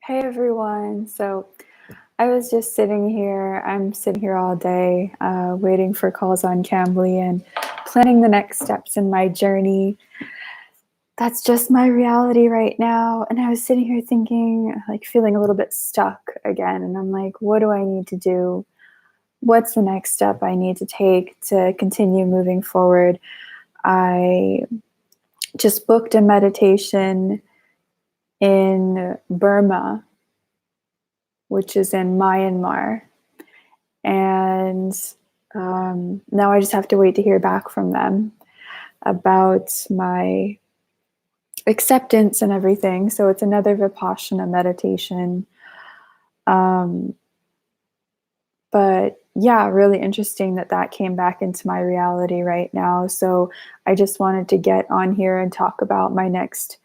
Hey everyone. So I was just sitting here. I'm sitting here all day, waiting for calls on Cambly and planning the next steps in my journey. That's just my reality right now. And I was sitting here thinking, like, feeling a little bit stuck again. And I'm like, what do I need to do? What's the next step I need to take to continue moving forward? I just booked a meditation in Burma, which is in Myanmar. And now I just have to wait to hear back from them about my acceptance and everything. So it's another Vipassana meditation. Um, but yeah, really interesting that that came back into my reality right now. So I just wanted to get on here and talk about my next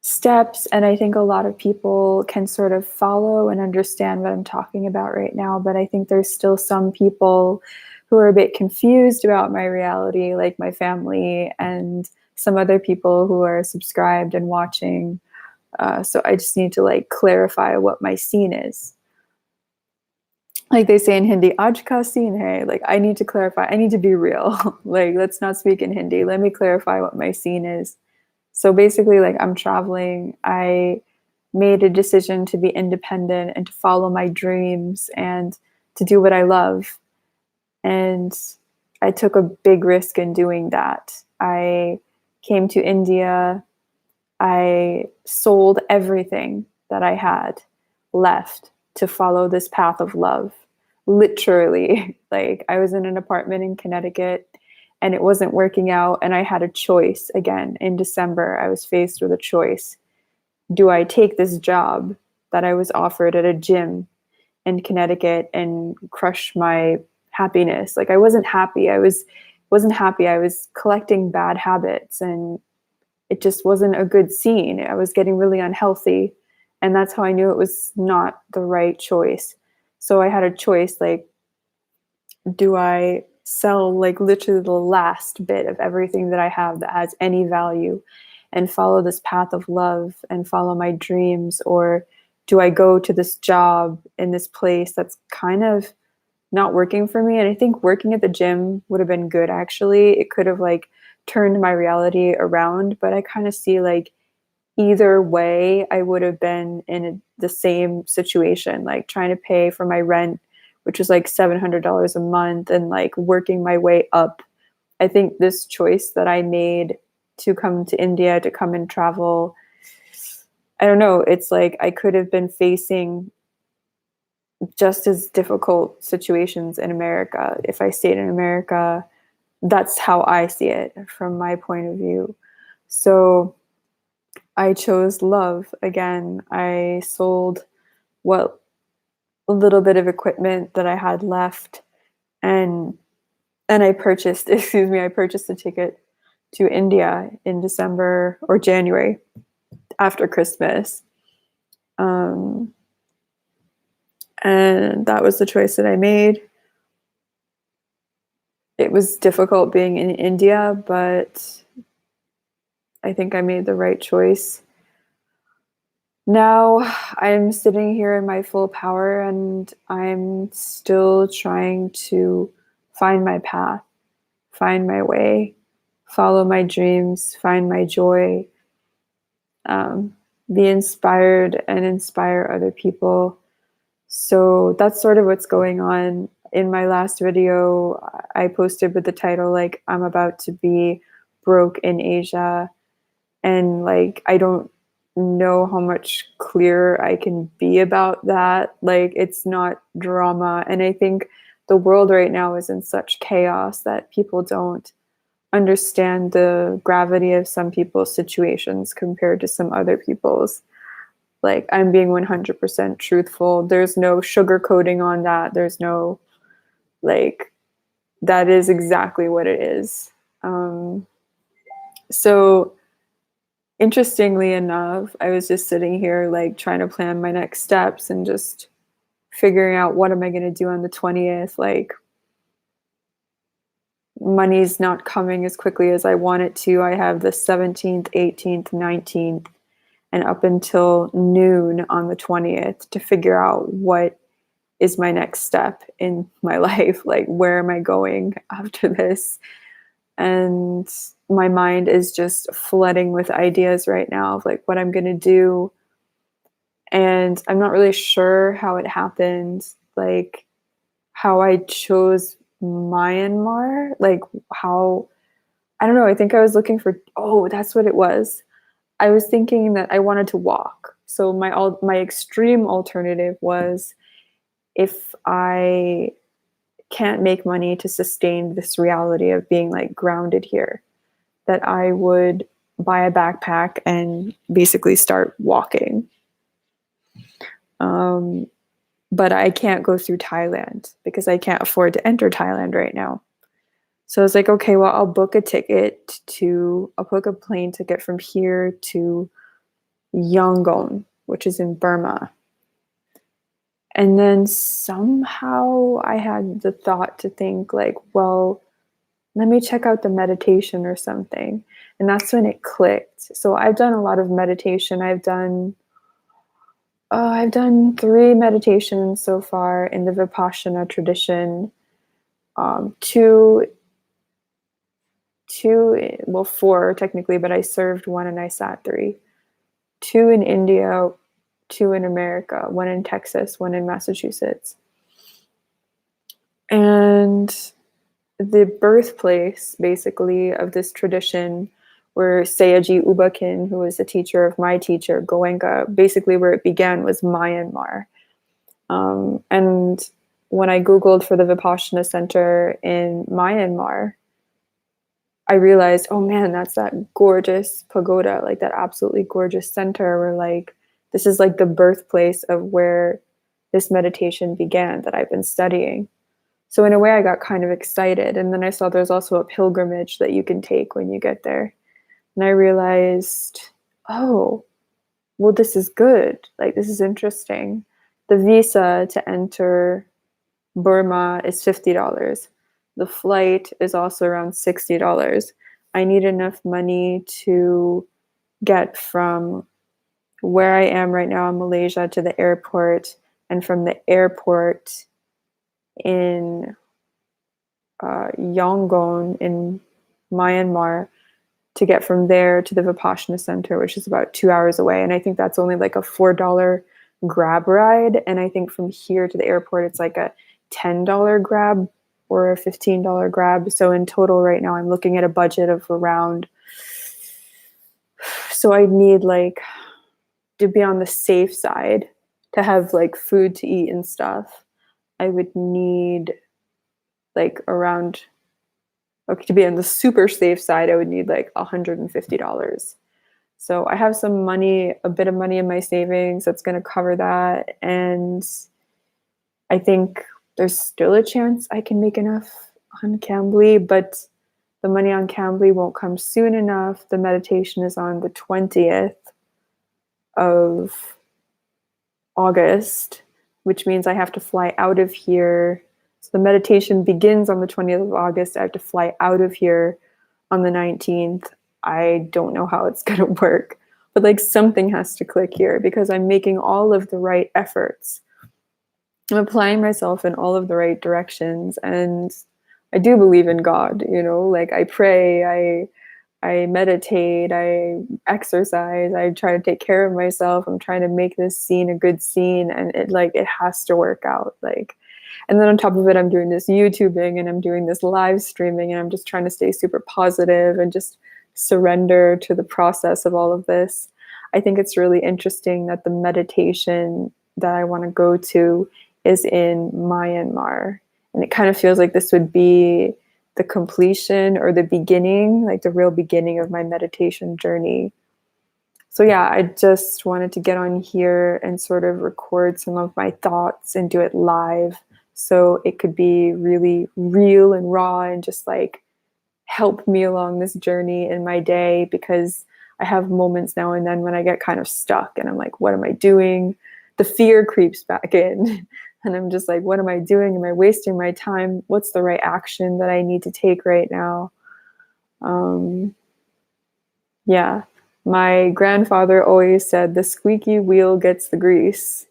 steps. And I think a lot of people can sort of follow and understand what I'm talking about right now. But I think there's still some people who are a bit confused about my reality, like my family and some other people who are subscribed and watching. So I just need to like clarify what my scene is. Like they say in Hindi, aaj ka scene hai. Like I need to clarify. I need to be real. Like let's not speak in Hindi. Let me clarify what my scene is. So basically, like I'm traveling. I made a decision to be independent and to follow my dreams and to do what I love. And I took a big risk in doing that. I came to India. I sold everything that I had left to follow this path of love. Literally, like I was in an apartment in Connecticut and it wasn't working out. And I had a choice again in December. I was faced with a choice. Do I take this job that I was offered at a gym in Connecticut and crush my happiness? Like I wasn't happy. Wasn't happy. I was collecting bad habits and it just wasn't a good scene. I was getting really unhealthy. And that's how I knew it was not the right choice. So I had a choice, like, do I sell like literally the last bit of everything that I have that has any value and follow this path of love and follow my dreams? Or do I go to this job in this place that's kind of not working for me? And I think working at the gym would have been good, actually. It could have like turned my reality around, but I kind of see like either way, I would have been in the same situation, like trying to pay for my rent, which was like $700 a month, and like working my way up. I think this choice that I made to come to India, to come and travel, I don't know, it's like I could have been facing just as difficult situations in America if I stayed in America. That's how I see it from my point of view. So I chose love again. I sold what a little bit of equipment that I had left, and I purchased, excuse me, I purchased a ticket to India in December or January after Christmas. Um, and that was the choice that I made. It was difficult being in India, but I think I made the right choice. Now I'm sitting here in my full power and I'm still trying to find my path, find my way, follow my dreams, find my joy, be inspired and inspire other people. So that's sort of what's going on. In my last video, I posted with the title, like, I'm about to be broke in Asia. And like, I don't know how much clearer I can be about that. Like, it's not drama. And I think the world right now is in such chaos that people don't understand the gravity of some people's situations compared to some other people's. Like, I'm being 100% truthful. There's no sugarcoating on that. There's no, like, that is exactly what it is. So interestingly enough, I was just sitting here like trying to plan my next steps and just figuring out what am I going to do on the 20th. Like, money's not coming as quickly as I want it to. I have the 17th, 18th, 19th, and up until noon on the 20th to figure out what is my next step in my life. Like, where am I going after this? And my mind is just flooding with ideas right now of like what I'm going to do. And I'm not really sure how it happened, like how I chose Myanmar, like how, I don't know, I think I was looking for, oh, that's what it was. I was thinking that I wanted to walk. So my extreme alternative was, if I can't make money to sustain this reality of being like grounded here, that I would buy a backpack and basically start walking. But I can't go through Thailand because I can't afford to enter Thailand right now. So I was like, okay, well, I'll book a plane ticket from here to Yangon, which is in Burma. And then somehow I had the thought to think like, well, let me check out the meditation or something. And that's when it clicked. So I've done a lot of meditation. I've done 3 meditations so far in the Vipassana tradition. Two, well, 4 technically, but I served 1 and I sat 3. 2 in India, 2 in America, 1 in Texas, 1 in Massachusetts. And the birthplace, basically, of this tradition, where Sayaji Ubakin, who was the teacher of my teacher, Goenka, basically where it began was Myanmar. And when I Googled for the Vipassana Center in Myanmar, I realized, oh man, that's that gorgeous pagoda, like that absolutely gorgeous center where like, this is like the birthplace of where this meditation began that I've been studying. So in a way I got kind of excited. And then I saw there's also a pilgrimage that you can take when you get there. And I realized, oh, well, this is good. Like, this is interesting. The visa to enter Burma is $50. The flight is also around $60. I need enough money to get from where I am right now in Malaysia to the airport, and from the airport in Yangon in Myanmar to get from there to the Vipassana Center, which is about 2 hours away. And I think that's only like a $4 grab ride. And I think from here to the airport, it's like a $10 grab or a $15 grab. So in total right now, I'm looking at a budget of around, so I need like to be on the safe side to have like food to eat and stuff. I would need like around, okay, to be on the super safe side, I would need like $150. So I have some money, a bit of money in my savings that's going to cover that. And I think there's still a chance I can make enough on Cambly, but the money on Cambly won't come soon enough. The meditation is on the 20th of August, which means I have to fly out of here. So the meditation begins on the 20th of August. I have to fly out of here on the 19th. I don't know how it's going to work, but like something has to click here because I'm making all of the right efforts. I'm applying myself in all of the right directions, and I do believe in God, you know, like I pray, I meditate, I exercise, I try to take care of myself. I'm trying to make this scene a good scene, and it has to work out. Like, and then on top of it, I'm doing this YouTubing and I'm doing this live streaming, and I'm just trying to stay super positive and just surrender to the process of all of this. I think it's really interesting that the meditation that I want to go to is in Myanmar. And it kind of feels like this would be the completion or the beginning, like the real beginning of my meditation journey. So yeah, I just wanted to get on here and sort of record some of my thoughts and do it live so it could be really real and raw and just like help me along this journey in my day, because I have moments now and then when I get kind of stuck and I'm like, what am I doing? The fear creeps back in. And I'm just like, what am I doing? Am I wasting my time? What's the right action that I need to take right now? Yeah. My grandfather always said, the squeaky wheel gets the grease.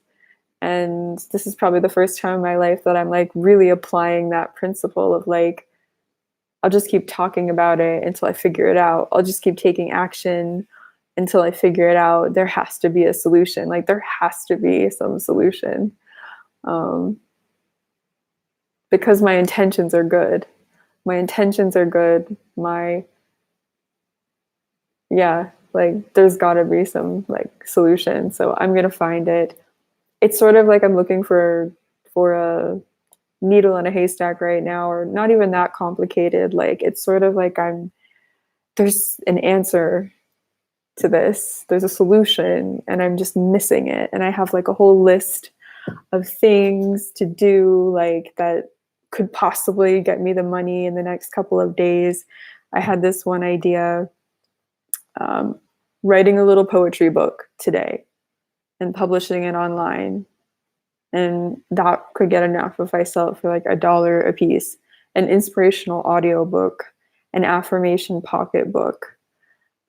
And this is probably the first time in my life that I'm like really applying that principle of like, I'll just keep talking about it until I figure it out. I'll just keep taking action until I figure it out. There has to be a solution. Like there has to be some solution. Um, because my intentions are good. My intentions are good. Yeah, like there's gotta be some like solution. So I'm gonna find it. It's sort of like I'm looking for a needle in a haystack right now, or not even that complicated. Like it's sort of like there's an answer to this. There's a solution and I'm just missing it. And I have like a whole list of things to do like that could possibly get me the money in the next couple of days. I had this one idea, writing a little poetry book today and publishing it online. And that could get enough if I sell it for like $1 a piece. An inspirational audiobook, an affirmation pocketbook.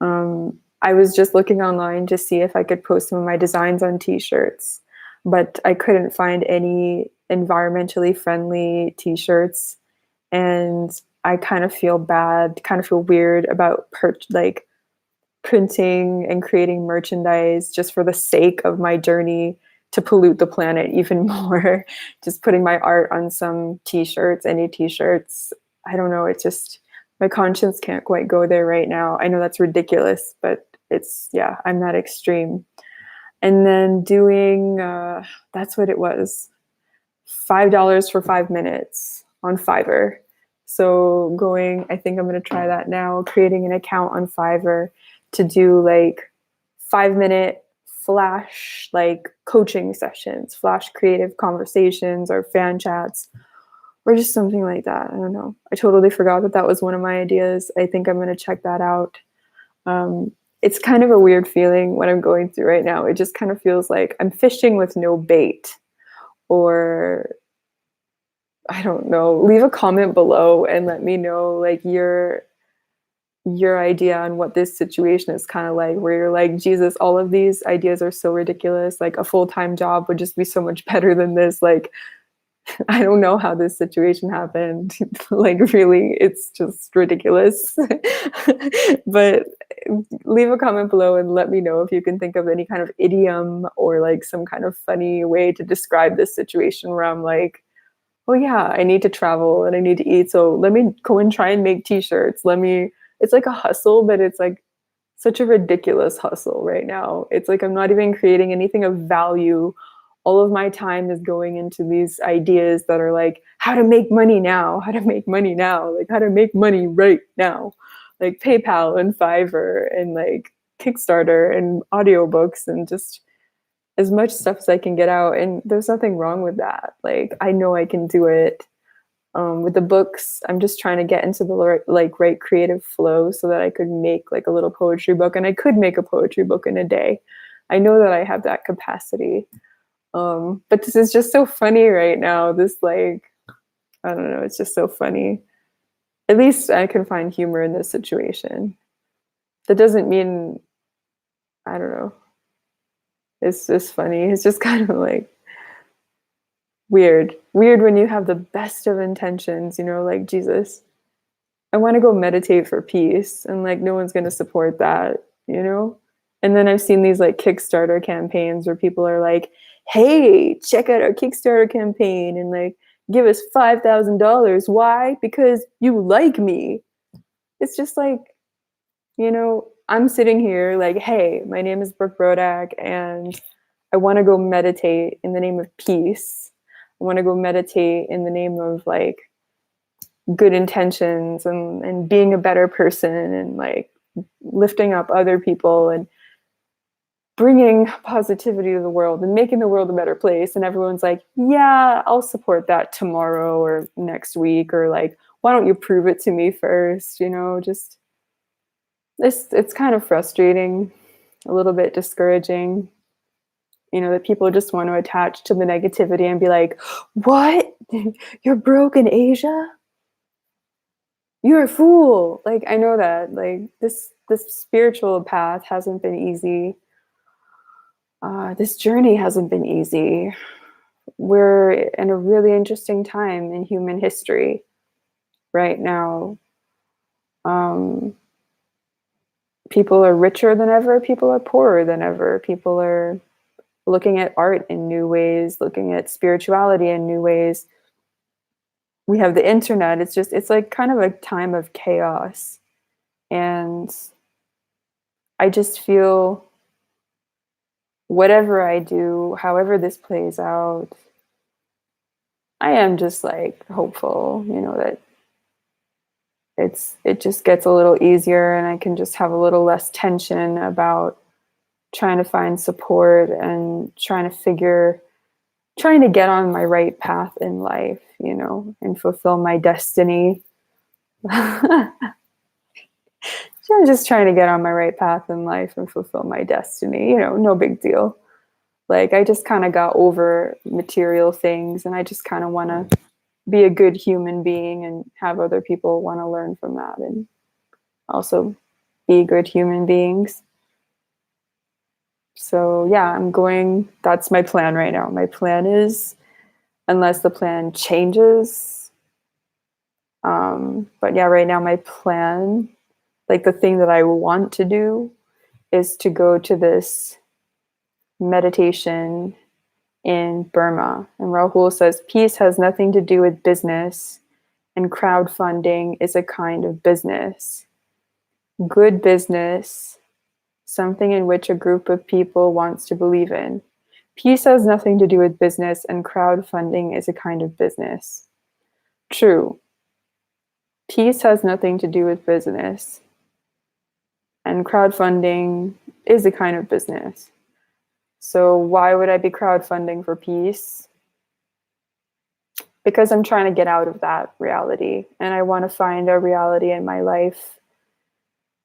I was just looking online to see if I could post some of my designs on t-shirts, but I couldn't find any environmentally friendly t-shirts. And I kind of feel bad, kind of feel weird about like printing and creating merchandise just for the sake of my journey to pollute the planet even more. Just putting my art on some t-shirts, any t-shirts. I don't know. It's just, my conscience can't quite go there right now. I know that's ridiculous, but it's, yeah, I'm that extreme. And then doing, that's what it was, $5 for 5 minutes on Fiverr. So going, I think I'm going to try that now, creating an account on Fiverr to do like 5 minute flash like coaching sessions, flash creative conversations or fan chats, or just something like that. I don't know. I totally forgot that that was one of my ideas. I think I'm going to check that out. It's kind of a weird feeling what I'm going through right now. It just kind of feels like I'm fishing with no bait, or I don't know. Leave a comment below and let me know like your idea on what this situation is kind of like, where you're like, Jesus, all of these ideas are so ridiculous. Like a full-time job would just be so much better than this. Like, I don't know how this situation happened. Like really, it's just ridiculous. But leave a comment below and let me know if you can think of any kind of idiom or like some kind of funny way to describe this situation where I'm like, oh yeah, I need to travel and I need to eat. So let me go and try and make t-shirts. It's like a hustle, but it's like such a ridiculous hustle right now. It's like I'm not even creating anything of value. All of my time is going into these ideas that are like how to make money now, how to make money now, like how to make money right now. Like PayPal and Fiverr and like Kickstarter and audiobooks and just as much stuff as I can get out. And there's nothing wrong with that. Like I know I can do it. With the books, I'm just trying to get into the right creative flow so that I could make like a little poetry book, and I could make a poetry book in a day. I know that I have that capacity. But this is just so funny right now. This like, I don't know, it's just so funny. At least I can find humor in this situation. That doesn't mean, I don't know. It's just funny. It's just kind of like weird when you have the best of intentions, like Jesus, I want to go meditate for peace, and like no one's going to support that. And then I've seen these like Kickstarter campaigns where people are like, hey, check out our Kickstarter campaign and like give us $5,000. Why? Because you like me. It's just like, I'm sitting here like, hey, my name is Brooke Brodak and I want to go meditate in the name of peace. I want to go meditate in the name of like good intentions and being a better person and like lifting up other people and bringing positivity to the world and making the world a better place. And everyone's like, yeah, I'll support that tomorrow or next week, or like, why don't you prove it to me first? Just it's kind of frustrating, a little bit discouraging. That people just want to attach to the negativity and be like, what? You're broke in Asia? You're a fool. Like, I know that. Like, this spiritual path hasn't been easy. This journey hasn't been easy. We're in a really interesting time in human history right now. Um, People are richer than ever. People are poorer than ever. People are looking at art in new ways, looking at spirituality in new ways. We have the internet. It's like kind of a time of chaos. And I just feel whatever I do, however this plays out, I am just like hopeful, that it just gets a little easier and I can just have a little less tension about trying to find support and trying to get on my right path in life, and fulfill my destiny. I'm just trying to get on my right path in life and fulfill my destiny, no big deal. Like, I just kind of got over material things and I just kind of want to be a good human being and have other people want to learn from that and also be good human beings. So yeah, that's my plan right now. My plan is, unless the plan changes, but yeah, right now my plan, like the thing that I want to do, is to go to this meditation in Burma. And Rahul says, peace has nothing to do with business, and crowdfunding is a kind of business. Good business, something in which a group of people wants to believe in. Peace has nothing to do with business, and crowdfunding is a kind of business. True. Peace has nothing to do with business, and crowdfunding is a kind of business. So why would I be crowdfunding for peace? Because I'm trying to get out of that reality, and I want to find a reality in my life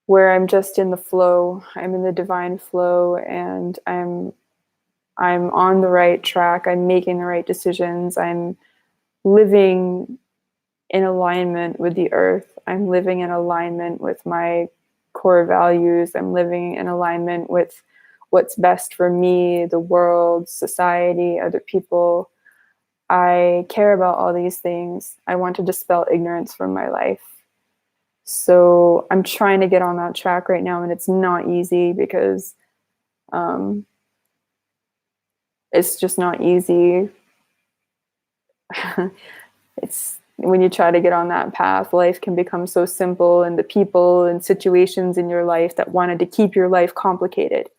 where I'm just in the flow. I'm in the divine flow, and I'm on the right track. I'm making the right decisions. I'm living in alignment with the earth. I'm living in alignment with my core values. I'm living in alignment with what's best for me, the world, society, other people. I care about all these things. I want to dispel ignorance from my life. So I'm trying to get on that track right now, and it's not easy because it's just not easy. It's when you try to get on that path, life can become so simple, and the people and situations in your life that wanted to keep your life complicated,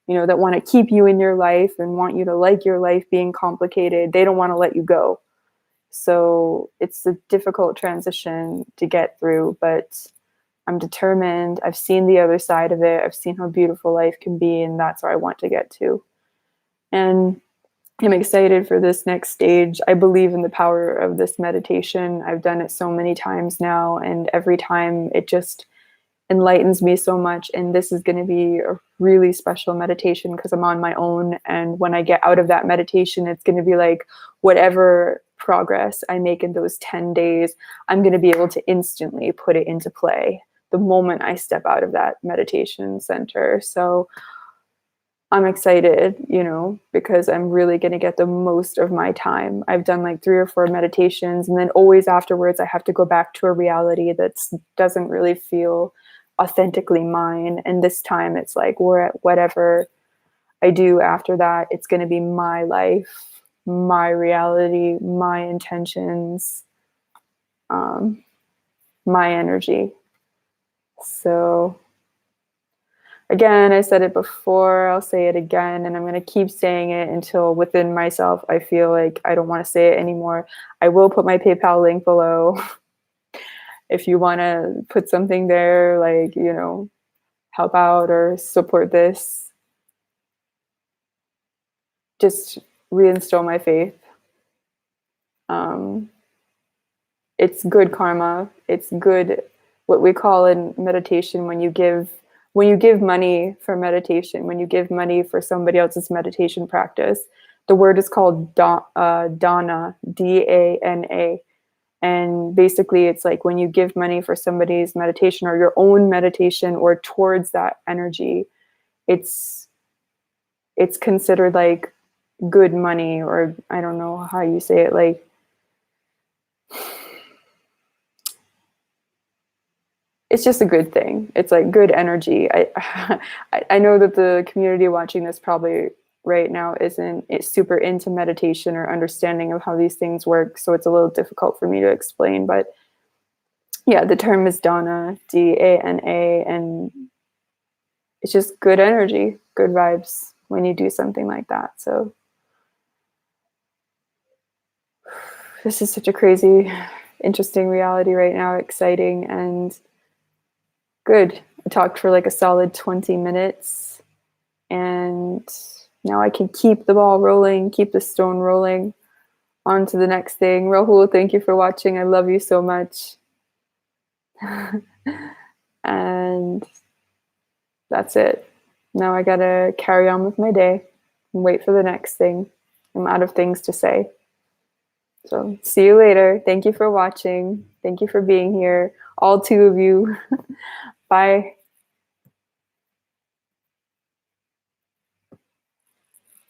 that want to keep you in your life and want you to like your life being complicated, they don't want to let you go. So it's a difficult transition to get through, but I'm determined. I've seen the other side of it. I've seen how beautiful life can be, and that's where I want to get to. And I'm excited for this next stage. I believe in the power of this meditation. I've done it so many times now, and every time it just enlightens me so much. And this is going to be a really special meditation because I'm on my own. And when I get out of that meditation, it's going to be like whatever progress I make in those 10 days, I'm going to be able to instantly put it into play the moment I step out of that meditation center. So I'm excited, because I'm really going to get the most of my time. I've done like 3 or 4 meditations, and then always afterwards I have to go back to a reality that doesn't really feel authentically mine. And this time it's like whatever I do after that, it's going to be my life, my reality, my intentions, my energy. So again, I said it before, I'll say it again, and I'm going to keep saying it until within myself I feel like I don't want to say it anymore. I will put my PayPal link below. If you want to put something there, like, help out or support this, just reinstill my faith. It's good karma. It's good, what we call in meditation, when you give money for meditation, when you give money for somebody else's meditation practice, the word is called dana, D-A-N-A. And basically it's like when you give money for somebody's meditation or your own meditation or towards that energy, it's considered like good money, or I don't know how you say it, like it's just a good thing. It's like good energy. I know that the community watching this probably right now isn't super into meditation or understanding of how these things work, so it's a little difficult for me to explain. But yeah, the term is dana, Dana, and it's just good energy, good vibes when you do something like that. So this is such a crazy, interesting reality right now, exciting and good. I talked for like a solid 20 minutes, and now I can keep the ball rolling, keep the stone rolling. On to the next thing. Rahul, thank you for watching. I love you so much. And that's it. Now I gotta carry on with my day and wait for the next thing. I'm out of things to say. So see you later. Thank you for watching. Thank you for being here. All two of you. Bye.